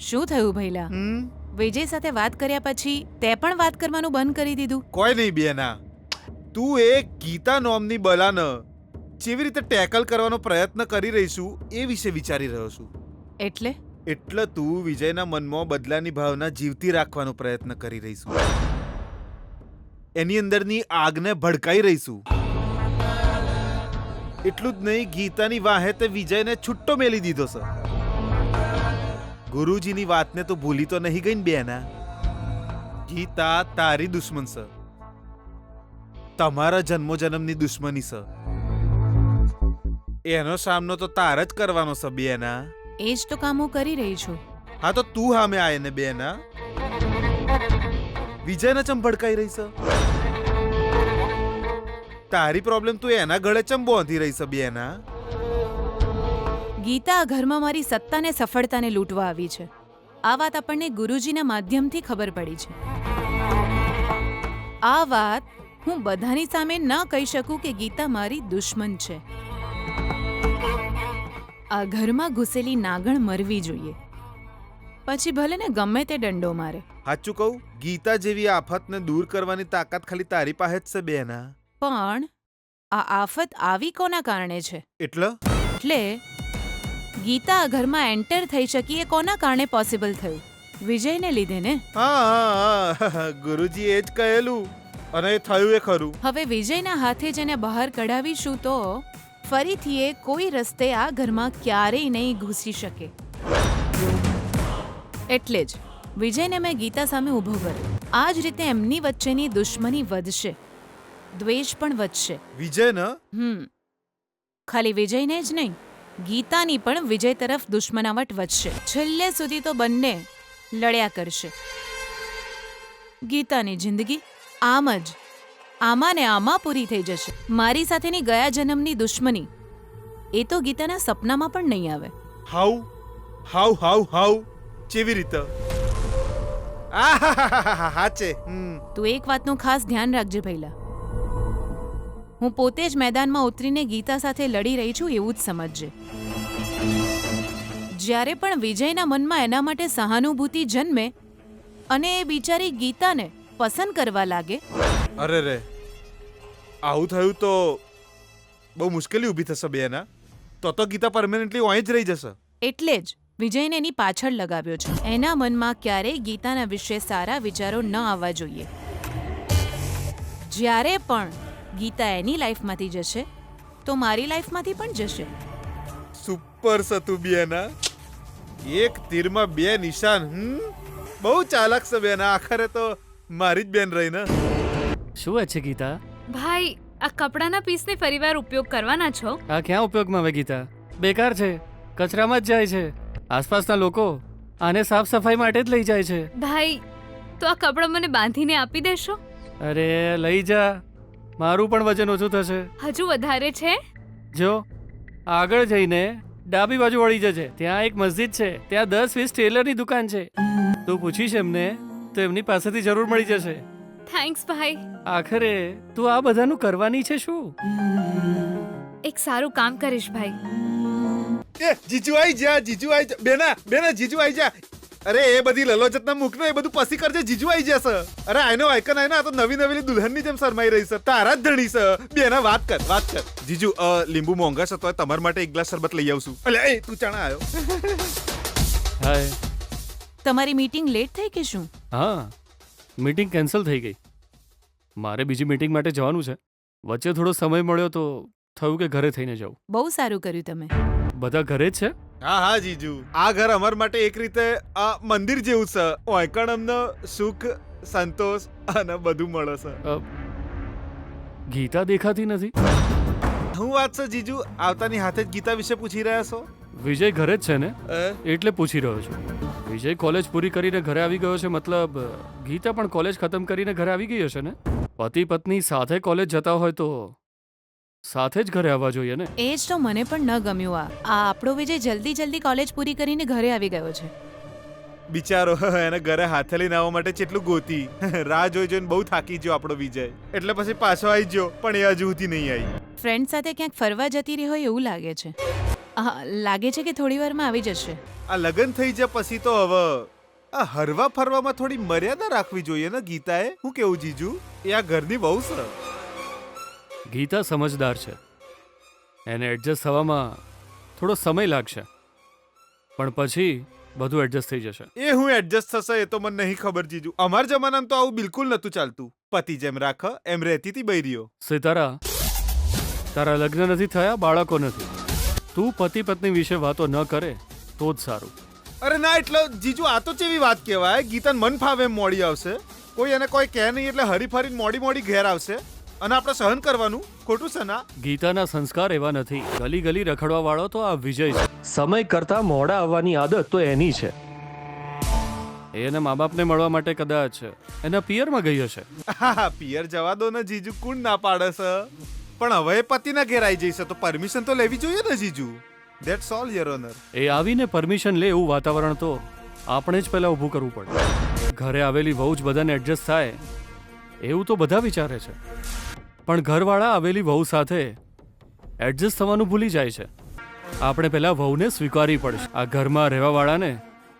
શું થયું ભઈલા? વિજય સાથે વાત કર્યા પછી તે પણ વાત કરવાનું બંધ કરી દીધું? કોઈ નહીં બેના, તું એ ગીતા નોમની બલાને જેવી રીતે ટેકલ કરવાનો પ્રયત્ન કરી રહી છું એ વિશે વિચારી રહ્યો છું. એટલે તું વિજયના મનમાં બદલાની ભાવના જીવતી રાખવાનો પ્રયત્ન કરી રહી છું, એની અંદરની આગને ભડકાઈ રહી છું. એટલું જ નહીં, ગીતાની વાહે તે વિજયને છૂટ્ટો મેલી દીધો છે. ગુરુજીની વાતને તો ભૂલી તો નહીં ગઈ ને બેના? ગીતા તારી દુશ્મન છે, તમારા જન્મો જન્મની દુશ્મની છે. એનો સામનો તો તાર જ કરવાનો છે બેના. એ જ તો કામ હું કરી રહી છું. હા તો તું સામે આય ને બેના. વિજયને ચમ ભડકાઈ રહી છે? તારી પ્રોબ્લેમ તું એના ગળે ચમ બાંધી રહી છે બેના? ગીતા આ ઘરમાં મારી સત્તાને સફળતાને લૂંટવા આવી છે. આ વાત આપણને ગુરુજીના માધ્યમથી ખબર પડી છે. આ વાત હું બધાની સામે ન કહી શકું કે ગીતા મારી દુશ્મન છે. આ ઘરમાં ઘૂસેલી નાગણ મરવી જોઈએ, પછી ભલે ને ગમે તે દંડો મારે. સાચું કહું, ગીતા જેવી આફતને દૂર કરવાની તાકાત ખાલી તારી પાસે જ છે બેના. પણ આ આફત આવી કોના કારણે છે? એટલે ગીતા આ ઘરમાં એન્ટર થઈ શકી એ કોના કારણે પોસિબલ થયું? વિજયને લીધે ને? હા, ગુરુજી એ જ કહેલું અને એ થયું એ ખરું. હવે વિજયના હાથે જેને બહાર કઢાવીશું તો ફરીથી એ કોઈ રસ્તે આ ઘરમાં ક્યારેય નહીં ઘૂસી શકે. એટલે જ વિજયને મેં ગીતા સામે ઊભો કર્યો. આ જ રીતે એમની વચ્ચેની દુશ્મની વધશે, દ્વેષ પણ વધશે. વિજયને? ખાલી વિજયને જ નહીં, ગીતાની પણ વિજય તરફ દુશ્મનાવટ વધશે. છેલ્લે સુધી તો બંને લડ્યા કરશે. ગીતાની જિંદગી આમાં ને આમાં પૂરી થઈ જશે. મારી સાથેની ગયા જન્મની દુશ્મની એ તો ગીતાના સપનામાં પણ નહીં આવે. હાઉ કેવી રીતે? હાચે. તું એક વાતનું ખાસ ધ્યાન રાખજે ભઈલા. હું પોતે જ મેદાનમાં ઉતરીને ગીતા સાથે લડી રહી છું એવું જ સમજજે. જ્યારે પણ વિજયના મનમાં એના માટે સહાનુભૂતિ જન્મે અને એ બિચારી ગીતાને પસંદ કરવા લાગે, અરે રે, આવું થયું તો બહુ મુશ્કેલી ઊભી થશે બેના. તો ગીતા પરમેનન્ટલી અહીં જ રહી જશે. એટલે જ વિજયને એની પાછળ લગાવ્યો છે. એના મનમાં ક્યારેય ગીતાના વિશે સારા વિચારો ન આવવા જોઈએ. જ્યારે પણ ગીતા એની લાઈફમાંથી જશે તો મારી લાઈફમાંથી પણ જશે. સુપર સતુ બેના, એક તીરમાં બે નિશાન. બહુ ચાલાક છે બેના. આખરે તો મારી જ બેન રહી ને. શું વાત છે ગીતા? ભાઈ, આ કપડાના પીસને ફરીવાર ઉપયોગ કરવાના છો? આ ક્યાં ઉપયોગમાં આવે ગીતા? બેકાર છે, કચરામાં જ જાય છે. આસપાસના લોકો આને સાફ સફાઈ માટે જ લઈ જાય છે. ભાઈ, તો આ કપડાં મને બાંધીને આપી દેશો? અરે લઈ જા, મારું પણ વજન ઓછું થશે. હજુ વધારે છે? જો આગળ જઈને ડાબી બાજુ વળી જજે, ત્યાં એક મસ્જિદ છે, ત્યાં 10-20 ટેલરની દુકાન છે. તું પૂછીશ એમને તો એમની પાસેથી જરૂર મળી જશે. થેન્ક્સ ભાઈ. આખરે તું આ બધાનું કરવાની છે શું? એક સારું કામ કરીશ ભાઈ. જીજુ આઈ જા. બેના જીજુ આઈ જા. અરે એ બધી લલોચતના મુકને, એ બધું પસી કરજે. જીજુ આઈ જશે. અરે આઈનો આઈકન આઈ ને, આ તો નવી નવેલી દુલ્હનની જેમ શરમાઈ રહી છે. તારા જ ધણી છે બેના. વાત કર. જીજુ લીંબુ મોંઘા છે તો તમારા માટે એક ગ્લાસ શરબત લઈ આવશું. અલે એ તું ચાણા આવ્યો. હાય. તમારી મીટિંગ લેટ થઈ કે શું? હા, મીટિંગ કેન્સલ થઈ ગઈ. મારે બીજી મીટિંગ માટે જવાનું છે. વચ્ચે થોડો સમય મળ્યો તો થયું કે ઘરે થઈને જાઉં. બહુ સારું કર્યું તમે. બધા ઘરે જ છે? હા જીજુ, આ ઘર અમાર માટે એક રીતે આ મંદિર જેવું છે. ઓયકણ અમને સુખ, સંતોષ અને બધું મળે છે. ગીતા દેખાતી નથી. હું વાત છે જીજુ, આવતાની હાથે જ ગીતા વિશે પૂછી રહ્યા છો? વિજય ઘરે જ છે ને, એટલે પૂછી રહ્યો છું. વિજય કોલેજ પૂરી કરીને ઘરે આવી ગયો છે, મતલબ ગીતા પણ કોલેજ ખતમ કરીને ઘરે આવી ગઈ હશે ને? પતિ પત્ની સાથે કોલેજ જતા હોય તો સાથે જ ઘરે આવવા જોઈએ ને? એ જ તો મને પણ ન ગમ્યું. આ આપણો વિજય જલ્દી કોલેજ પૂરી કરીને ઘરે આવી ગયો છે. બિચારો એને ઘરે હાથે લઈને આવવા માટે કેટલું ગોતી. રાહ જોઈને બહુ થાકી ગયો આપણો વિજય. એટલે પછી પાછો આવી ગયો, પણ એ હજુ સુધી નહીં આવી. ફ્રેન્ડ સાથે ક્યાંક ફરવા જતી રહી હોય એવું લાગે છે. લાગે છે કે થોડી વારમાં આવી જશે. આ લગ્ન થઈ જાય પછી તો હવે આ હરવા ફરવામાં થોડી મર્યાદા રાખવી જોઈએ ને ગીતાએ. હું કેવું જીજુ? એ આ ઘરની વહુ છે. ગીતા સમજદાર છે. એને એડજસ્ટ થવામાં થોડો સમય લાગશે, પણ પછી બધું એડજસ્ટ થઈ જશે. એ હું એડજસ્ટ થશે એ તો મને નહીં ખબર જીજુ. અમાર જમાનામાં તો આવું બિલકુલ નતું ચાલતું. પતિ જેમ રાખ એમ રહેતી હતી બૈરીઓ. સિતારા, તારા લગ્ન નથી થયા, બાળકો નથી. તું પતિ પત્ની વિશે વાતો ન કરે તો જ સારું. અરે ના, એટલે જીજુ આ તો કેવી વાત કહેવાય. ગીતાને મન ફાવે એમ મોડી આવશે, કોઈ એને કોઈ કહે નહીં એટલે હરી ફરીને મોડી ઘેર આવશે અને આપણે સહન કરવાનું. ખોટું છે ના? ગીતાના સંસ્કાર એવા નથી. ગલી ગલી રખડવા વાળો તો આ વિજય છે. સમય કરતા મોડા આવવાની આદત તો એની છે. એ એના મા બાપને મળવા માટે કદાચ એના પિયરમાં ગઈ હશે. હા, પિયર જવા દો ને જીજુ, કોણ ના પાડે છે? પણ હવે એ પતિના ઘેર આવી જઈશે તો પરમિશન તો લેવી જોઈએ ને જીજુ. That's all your honour. એ આવીને પરમિશન લે એવું વાતાવરણ તો આપણે જ પહેલા ઊભું કરવું પડે. ઘરે આવેલી વહુ જ બધાને એડજસ્ટ થાય એવું તો બધા વિચારે છે, પણ ઘરવાળા આવેલી વહુ સાથે એડજસ્ટ થવાનું ભૂલી જાય છે. આપણે પહેલા વહુને સ્વીકારવી પડશે. આ ઘરમાં રહેવાવાળાને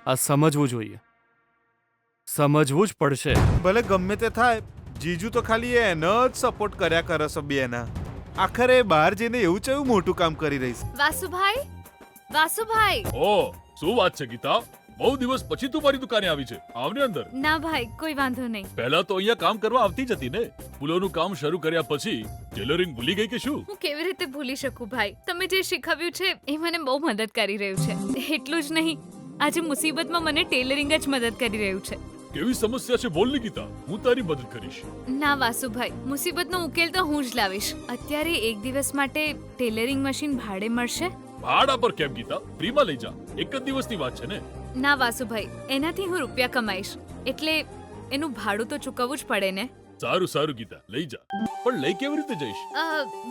આ સમજવું જોઈએ, સમજવું જ પડશે. ભલે ગમે તે થાય, જીજુ તો ખાલી એનો જ સપોર્ટ કર્યા કરે છે બેના. આખરે બહાર જઈને એવું કેવું મોટું કામ કરી રહી છે. વાસુભાઈ, વાસુભાઈ. ઓ, શું વાત છે ગીતા? બહુ દિવસ પછી તું મારી દુકાને આવી છે. આવને અંદર. ના ભાઈ, કોઈ વાંધો નહીં. પહેલા તો અહીંયા કામ કરવા આવતી જ હતી ને. ફૂલોનું કામ શરૂ કર્યા પછી ટેલરિંગ ભૂલી ગઈ કે શું? હું કેવી રીતે ભૂલી શકું ભાઈ? તમે જે શીખવ્યું છે એ મને બહુ મદદ કરી રહ્યું છે. એટલું જ નહીં, આજે મુસીબતમાં મને ટેલરિંગ જ મદદ કરી રહ્યું છે. કેવી સમસ્યા છે બોલ ને ગીતા, હું તારી મદદ કરીશ. ના વાસુભાઈ, મુસીબતનો ઉકેલ તો હું જ લાવીશ. અત્યારે એક દિવસ માટે ટેલરિંગ મશીન ભાડે મળશે? ભાડા પર કેમ ગીતા? ફ્રીમાં લઈ જા. એક જ દિવસની વાત છે ને. ના વાસુભાઈ, એનાથી હું રૂપિયા કમાઈશ, એટલે એનું ભાડું તો ચૂકવવું જ પડે ને. સારું સારું ગીતા, લઈ જા. પણ લઈ કેવી રીતે જઈશ?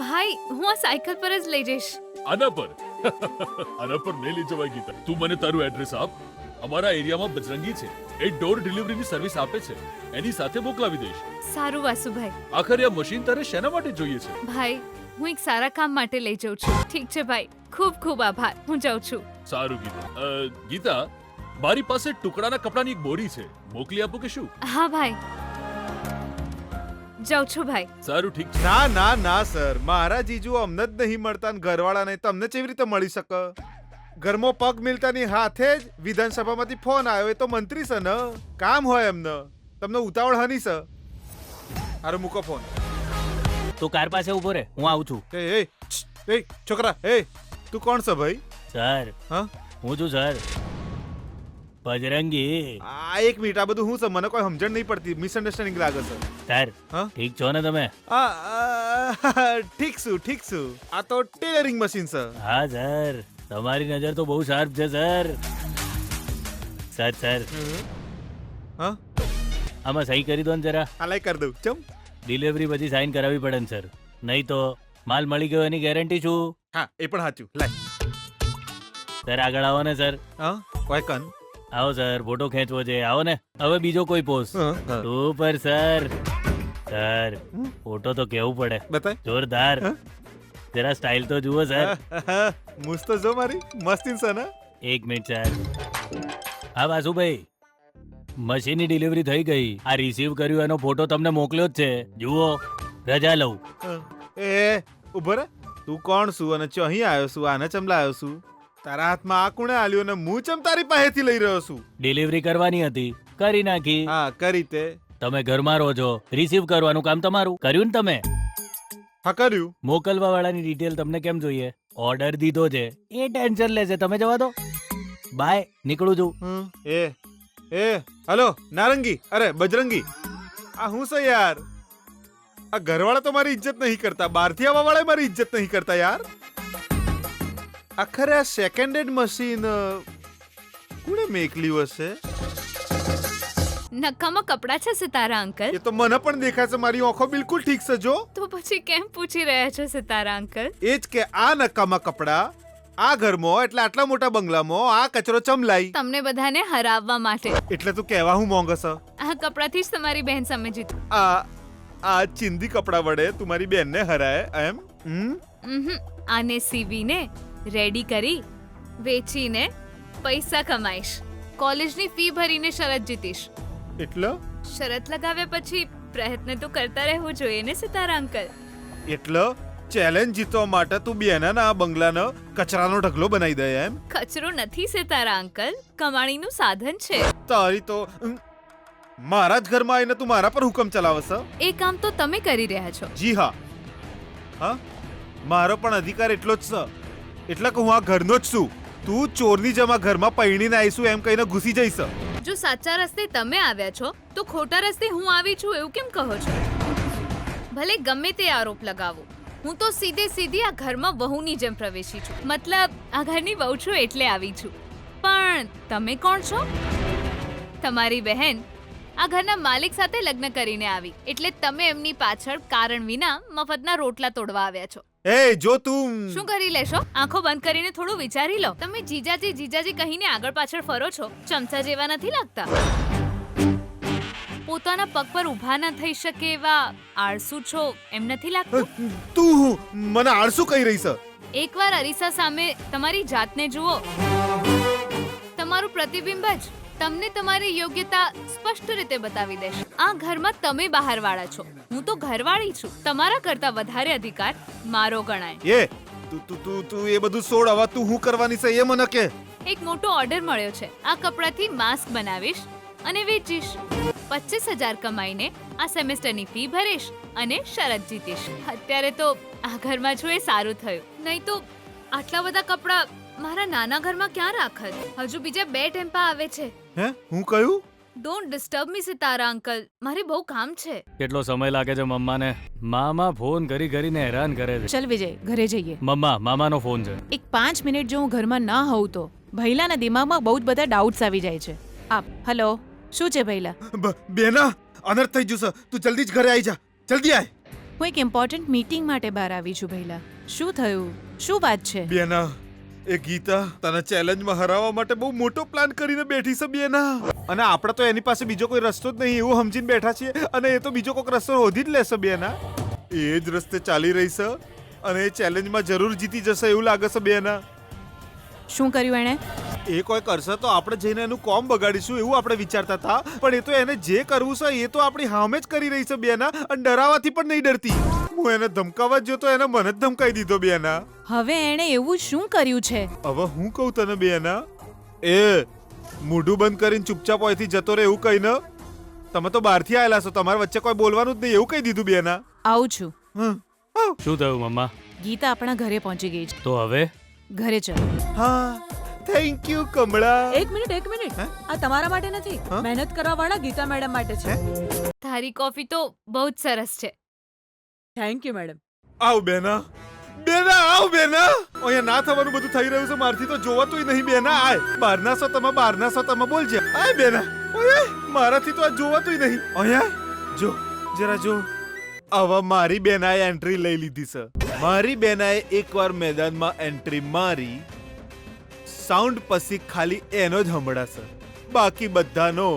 ભાઈ, હું આ સાયકલ પર જ લઈ જઈશ. આના પર? આના પર નહીં લઈ જવાય ગીતા. તું મને તારું એડ્રેસ આપ. અમારા એરિયામાં બજરંગી છે, એ ડોર ડિલિવરીની સર્વિસ આપે છે. એની સાથે મોકલાવી દઈશ. સારું વાસુભાઈ. આખરે આ મશીન તારે શેના માટે જોઈએ છે? ભાઈ, હું એક સારા કામ માટે લઈ જાઉં છું. ઠીક છે ભાઈ, ખૂબ ખૂબ આભાર. હું જાઉં છું. સારું ગીતા. ગીતા, મારી પાસે ટુકડાના કપડાની એક બોરી છે, મોકલી આપું કે શું? હા ભાઈ, જાઉં છું ભાઈ. સારું, ઠીક છે. ના ના ના સર, મારા જીજુ અમને જ નહીં મળતા ને ઘરવાળા નહીં, તમને કેવી રીતે મળી શકે? ઘરમાં પગ મિલતાની હાથે જ વિધાનસભામાંથી ફોન આવ્યો. એ તો મંત્રી છે ને, કામ હોય એમને. તમને ઉતાવળ હની છે? હારું, મૂકો ફોન. તું કાર પાસે ઉભો રહે, હું આવું છું. એ છોકરા, તું કોણ છે ભાઈ? સર, હા, હું છું સર, બજરંગી. આ એક મિનિટ, આ બધું હું છે? મને કોઈ સમજણ નહીં પડતી. મિસઅન્ડરસ્ટેન્ડિંગ લાગે છે. સર, હા, ઠીક છો ને તમે? ઠીક છું. આ તો ટેલરિંગ મશીન છે. હા સર, તમારી નજર તો બહુ શાર્પ છે સર. સર, હા, આમાં સહી કરી દો ને જરા. આ લઈ કરી દઉં. ચમ. ડિલિવરી પછી સાઇન કરાવવી પડે ને સર, નહીં તો માલ મળી ગયો એની ગેરંટી શું? હા, એ પણ સાચું. લાય. સર, આગળ આવો ને સર. હા, કોઈ કન. આવો સર, ફોટો ખેંચવો છે. આવો ને. હવે બીજો કોઈ pose. Super sir. Sir, photo તો કેવું પડે. બતાય. જોરદાર. જરા સ્ટાઇલ તો જુઓ સર. મુસ્ત તો જો મારી મસ્તીન છે ને. એક મિનિટ સર. હા વાસુભાઈ, મશીનની ડિલિવરી થઈ ગઈ. આ રિસીવ કર્યું એનો ફોટો તમને મોકલ્યો જ છે. જુઓ, રજા લઉં. એ ઉભો રે. તું કોણ છું અને ચો અહીં આવ્યો છું? આને ચમ લાવ્યો છું? તારા હાથમાં આ કોણે આલ્યો ને હું ચમ તારી પાસેથી લઈ રહ્યો છું? ડિલિવરી કરવાની હતી, કરી નાખી. હા, કરી તે. તમે ઘરમાં રહો છો, રિસીવ કરવાનું કામ તમારું. કર્યું ને તમે? હા, કર્યું. મોકલવા વાળાની ડિટેલ તમને કેમ જોઈએ? ઓર્ડર દીધો છે, એ ટેન્શન લેશે. તમે જવા દો. બાય, નીકળું છું. હલો નારંગી, અરે બજરંગી, આ હું છે યાર? આ ઘરવાળા તો મારી ઇજ્જત નહીં કરતા, બહારથી આવવા વાળા મારી ઇજ્જત નહીં કરતા યાર. આખરે આ સેકન્ડ હેન્ડ મશીન કોણે મેકલ્યું હશે? નકામાં કપડા છે સિતારા અંકલ? એ તો મને પણ દેખાય છે. મારી આંખો બિલકુલ ઠીક છે. જો તો પછી કેમ પૂછી રહ્યા છો સિતારા અંકલ? એ જ કે આ નકામા કપડા આ ઘરમાં એટલે આટલા મોટા બંગલામાં આ કચરો ચમલાઈ. તમને બધાને હરાવવા માટે. એટલે તું કહેવા હું માંગે છે? આ કપડાથી જ તમારી બહેન સામે જીત. આ ચિંદી કપડા વડે તું મારી બેનને હરાય એમ? આને સીવીને રેડી કરી વેચીને પૈસા કમાઈશ, કોલેજની ફી ભરીને શરત જીતીશ. એટલે શરત લગાવ્યા પછી પ્રયત્ન તો કરતા રહેવું જોઈએ ને સિતારા અંકલ. એટલે ચેલેન્જ જીતવા માટે તું બેનાના આ બંગલાનો કચરાનો ઢગલો બનાવી દે એમ? કચરો નથી સિતારા અંકલ, કમાણીનું સાધન છે. તારી તો મારા જ ઘરમાં આવીને તું મારા પર હુકમ ચલાવશ? એ કામ તો તમે કરી રહ્યા છો. જી હા. હા, મારો પણ અધિકાર એટલો જ છે. એટલે કે હું આ ઘરનો જ છું. તું ચોરની જેમ આ ઘરમાં પૈણીને આવીશું એમ કહીને ઘૂસી જઈશ. જો સાચા રસ્તે તમે આવ્યા છો તો ખોટા રસ્તે હું આવી છું એવું કેમ કહો છો? ભલે ગમે તે આરોપ લગાવો, હું તો સીધી આ ઘરમાં વહુની જેમ પ્રવેશી છું. મતલબ આ ઘરની વહુ છું એટલે આવી છું. પણ તમે કોણ છો? તમારી બહેન આ ઘરના માલિક સાથે લગ્ન કરીને આવી, એટલે તમે એમની પાછળ કારણ વિના મફતના રોટલા તોડવા આવ્યા છો. એ જો તું શું કરી લેશો? આંખો બંધ કરીને થોડું વિચારી લો. તમે જીજાજી કહીને આગળ પાછળ ફરો છો, ચમચા જેવા નથી લાગતા? પોતાના પગ પર ઊભા ન થઈ શકે એવા આળસુ છો એમ નથી લાગતું? તું મને આળસુ કહી રહી છે? એકવાર અરીસા સામે તમારી જાતને જુઓ. તમારું પ્રતિબિંબ જ તમને તમારી યોગ્યતા સ્પષ્ટ રીતે બતાવી દેશે. આ ઘરમાં તમે બહારવાળા છો, હું તો ઘરવાળી છું. તમારા કરતા વધારે અધિકાર મારો ગણાય. તું એ બધું છોડ. હવે તું શું કરવાની છે એ મને કે. એક મોટો ઓર્ડર મળ્યો છે. આ કપડાથી માસ્ક બનાવીશ અને વેચીશ. 25,000 કમાઈને આ સેમેસ્ટરની ફી ભરીશ અને શરત જીતીશ. અત્યારે તો આ ઘરમાં છું એ સારું થયું, નહીં તો આટલા બધા કપડાં મારા નાના ઘરમાં ક્યાં રાખત? હજુ બીજા 2 ટેમ્પા આવે છે. હે, હું કહ્યું? Don't disturb me Sitara uncle, મારે બહુ કામ છે. કેટલો સમય લાગે છે મમ્માને? મામા ફોન કરીને હેરાન કરે છે. ચલ વિજય, ઘરે જઈએ. મામાનો ફોન છે. એક 5 મિનિટ જો હું ઘરમાં ના હોઉં તો ભૈલાના દિમાગમાં બહુ જ બધા ડાઉટ્સ આવી જાય છે. હેલો, શું છે ભૈલા? બેના, અનર્થ થઈ જશે. તું જલ્દી જ ઘરે આવી જા. જલ્દી આય. હું એક ઇમ્પોર્ટન્ટ મીટિંગ માટે બહાર આવી છું ભૈલા. શું થયું? શું વાત છે? બેના, એ ગીતા તને ચેલેન્જમાં હરાવવા માટે બહુ મોટો પ્લાન કરીને બેઠી છે બેના. અને આપણે તો એની પાસે બીજો કોઈ રસ્તો જ નહીં એવું સમજીને બેઠા છીએ, અને એ તો બીજો કોઈક રસ્તો શોધી જ લેશે બેના. એ જ રસ્તે ચાલી રહી છે અને એ ચેલેન્જમાં જરૂર જીતી જશે એવું લાગે છે બેના. શું કર્યું એણે? એ કોઈ કરશે તો આપણે જઈને એનું કોમ બગાડીશું એવું આપણે વિચારતા હતા, પણ એ તો એને જે કરવું છે એ તો આપણી સામે જ કરી રહી છે બેના, અને ડરાવાથી પણ નહીં ડરતી. હું એને ધમકાવવા જ જોતો, એને મને જ ધમકાઈ દીધો બેના. હવે એણે એવું શું કર્યું છે? હવે હું કહું તને બેના, એ મોઢું બંધ કરીને ચૂપચાપ અહીંથી જતો રહે એવું કહીને. તમે તો બહારથી આવેલા છો, તમારા વચ્ચે કોઈ બોલવાનું જ નહીં એવું કહી દીધું બેના. આવું છું. શું થયું મમ્મા? ગીતા આપણા ઘરે પહોંચી ગઈ છે. તો હવે ઘરે ચાલો. હા, થેન્ક યુ કમળા. એક મિનિટ આ તમારા માટે નથી, મહેનત કરવા વાળા ગીતા મેડમ માટે છે. તારી કોફી તો બહુ જ સરસ છે. Thank you madam. આવ બેના, આવ બેના. અહીંયા ના થવાનું બધું થઈ રહ્યું છે, મારથી તો જોવાતુંય નહીં બેના. આય, બહારના છો તમે બોલજે. આય બેના, ઓય મારાથી તો આ જોવાતુંય નહીં. અહીંયા જો, જરા જો. હવે મારી બેનાએ એન્ટ્રી લઈ લીધી છે. મારી બેનાએ એકવાર મેદાનમાં એન્ટ્રી મારી, સાઉન્ડ પછી ખાલી એનો જ સંભળાશે, બાકી બધાનો